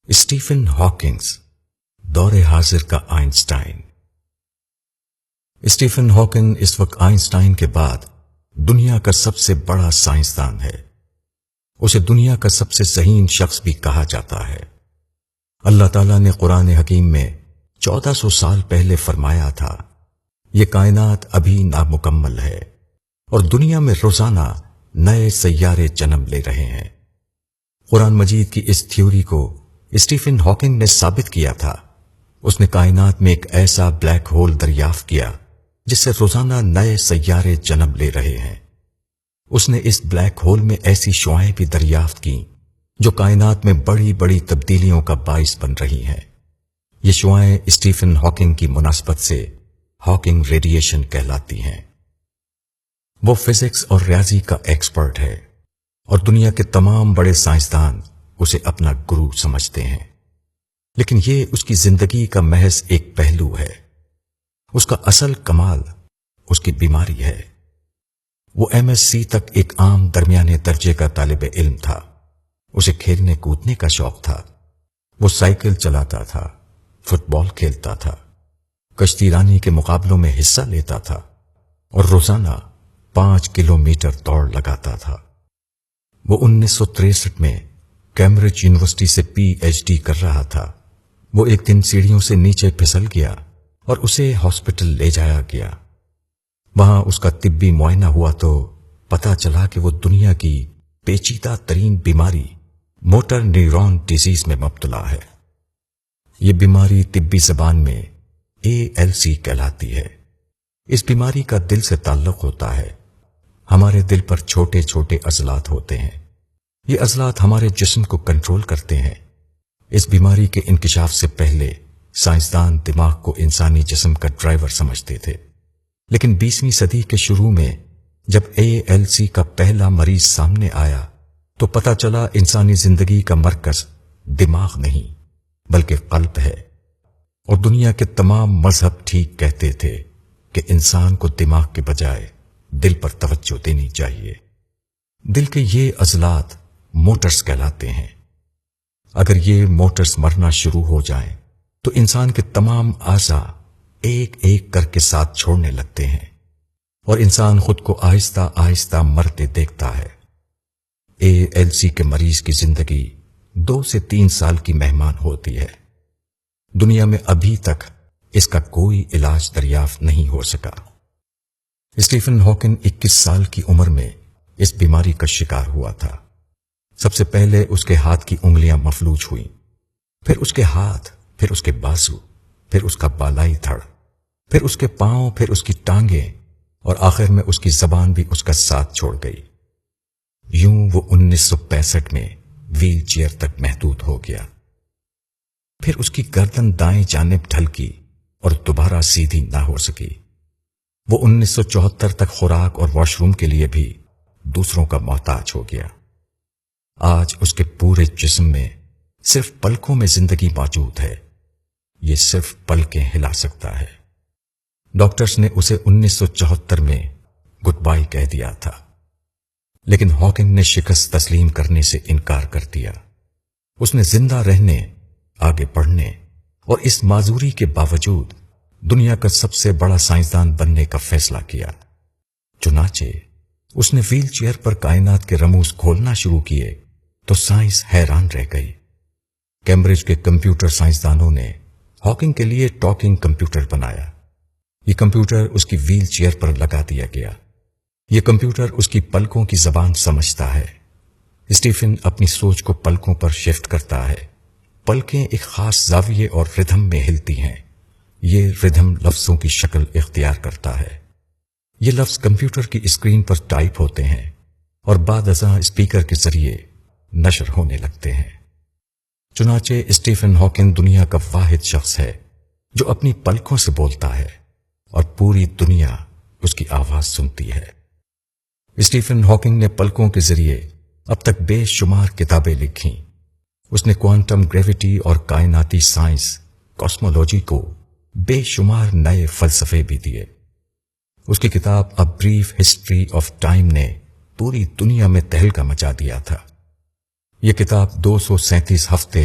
Stephen Hawking's, دور حاضر کا آئنسٹائن۔ اسٹیفن ہاکنگ اس وقت آئنسٹائن کے بعد دنیا کا سب سے بڑا سائنسدان ہے۔ اسے دنیا کا سب سے ذہین شخص بھی کہا جاتا ہے۔ اللہ تعالیٰ نے قرآن حکیم میں 1400 سال پہلے فرمایا تھا، یہ کائنات ابھی نامکمل ہے اور دنیا میں روزانہ نئے سیارے جنم لے رہے ہیں۔ قرآن مجید کی اس تھیوری کو اسٹیفن ہاکنگ نے ثابت کیا تھا۔ اس نے کائنات میں ایک ایسا بلیک ہول دریافت کیا جس سے روزانہ نئے سیارے جنم لے رہے ہیں۔ اس نے اس بلیک ہول میں ایسی شعاعیں بھی دریافت کی جو کائنات میں بڑی بڑی تبدیلیوں کا باعث بن رہی ہیں۔ یہ شعاعیں اسٹیفن ہاکنگ کی مناسبت سے ہاکنگ ریڈیشن کہلاتی ہیں۔ وہ فزکس اور ریاضی کا ایکسپرٹ ہے اور دنیا کے تمام بڑے سائنسدان اسے اپنا گرو سمجھتے ہیں، لیکن یہ اس کی زندگی کا محض ایک پہلو ہے۔ اس کا اصل کمال اس کی بیماری ہے۔ وہ MSc تک ایک عام درمیانے درجے کا طالب علم تھا۔ اسے کھیلنے کودنے کا شوق تھا۔ وہ سائیکل چلاتا تھا، فٹ بال کھیلتا تھا، کشتی رانی کے مقابلوں میں حصہ لیتا تھا اور روزانہ 5 کلومیٹر دوڑ لگاتا تھا۔ وہ 1963 میں کیمبرج یونیورسٹی سے PhD کر رہا تھا۔ وہ ایک دن سیڑھیوں سے نیچے پھسل گیا اور اسے ہاسپٹل لے جایا گیا۔ وہاں اس کا طبی معائنہ ہوا تو پتا چلا کہ وہ دنیا کی پیچیدہ ترین بیماری موٹر نیورون ڈیزیز میں مبتلا ہے۔ یہ بیماری طبی زبان میں ALC کہلاتی ہے۔ اس بیماری کا دل سے تعلق ہوتا ہے۔ ہمارے دل پر چھوٹے چھوٹے عضلات ہوتے ہیں۔ یہ عضلات ہمارے جسم کو کنٹرول کرتے ہیں۔ اس بیماری کے انکشاف سے پہلے سائنسدان دماغ کو انسانی جسم کا ڈرائیور سمجھتے تھے، لیکن 20ویں صدی کے شروع میں جب ALC کا پہلا مریض سامنے آیا تو پتہ چلا انسانی زندگی کا مرکز دماغ نہیں بلکہ قلب ہے، اور دنیا کے تمام مذہب ٹھیک کہتے تھے کہ انسان کو دماغ کے بجائے دل پر توجہ دینی چاہیے۔ دل کے یہ عضلات موٹرز کہلاتے ہیں۔ اگر یہ موٹرز مرنا شروع ہو جائیں تو انسان کے تمام اعضاء ایک ایک کر کے ساتھ چھوڑنے لگتے ہیں اور انسان خود کو آہستہ آہستہ مرتے دیکھتا ہے۔ ALC کے مریض کی زندگی 2 سے 3 سال کی مہمان ہوتی ہے۔ دنیا میں ابھی تک اس کا کوئی علاج دریافت نہیں ہو سکا۔ اسٹیفن ہاکنگ 21 سال کی عمر میں اس بیماری کا شکار ہوا تھا۔ سب سے پہلے اس کے ہاتھ کی انگلیاں مفلوج ہوئیں، پھر اس کے ہاتھ، پھر اس کے بازو، پھر اس کا بالائی دھڑ، پھر اس کے پاؤں، پھر اس کی ٹانگیں اور آخر میں اس کی زبان بھی اس کا ساتھ چھوڑ گئی۔ یوں وہ 1965 میں ویل چیئر تک محدود ہو گیا۔ پھر اس کی گردن دائیں جانب ڈھلکی اور دوبارہ سیدھی نہ ہو سکی۔ وہ 1974 تک خوراک اور واش روم کے لیے بھی دوسروں کا محتاج ہو گیا۔ آج اس کے پورے جسم میں صرف پلکوں میں زندگی موجود ہے۔ یہ صرف پلکیں ہلا سکتا ہے۔ ڈاکٹرز نے اسے 1974 میں گڈ بائی کہہ دیا تھا، لیکن ہاکنگ نے شکست تسلیم کرنے سے انکار کر دیا۔ اس نے زندہ رہنے، آگے بڑھنے اور اس معذوری کے باوجود دنیا کا سب سے بڑا سائنسدان بننے کا فیصلہ کیا۔ چنانچہ اس نے ویل چیئر پر کائنات کے رموز کھولنا شروع کیے تو سائنس حیران رہ گئی۔ کیمبرج کے کمپیوٹر سائنسدانوں نے ہاکنگ کے لیے ٹاکنگ کمپیوٹر بنایا۔ یہ کمپیوٹر اس کی ویل چیئر پر لگا دیا گیا۔ یہ کمپیوٹر اس کی پلکوں کی زبان سمجھتا ہے۔ اسٹیفن اپنی سوچ کو پلکوں پر شفٹ کرتا ہے۔ پلکیں ایک خاص زاویے اور ردھم میں ہلتی ہیں۔ یہ ردھم لفظوں کی شکل اختیار کرتا ہے۔ یہ لفظ کمپیوٹر کی اسکرین پر ٹائپ ہوتے ہیں اور بعد ازاں اسپیکر کے ذریعے نشر ہونے لگتے ہیں۔ چنانچہ اسٹیفن ہاکنگ دنیا کا واحد شخص ہے جو اپنی پلکوں سے بولتا ہے اور پوری دنیا اس کی آواز سنتی ہے۔ اسٹیفن ہاکنگ نے پلکوں کے ذریعے اب تک بے شمار کتابیں لکھیں۔ اس نے کوانٹم گریویٹی اور کائناتی سائنس، کاسمولوجی کو بے شمار نئے فلسفے بھی دیے۔ اس کی کتاب a brief history of time نے پوری دنیا میں تہلکہ مچا دیا تھا۔ یہ کتاب 237 ہفتے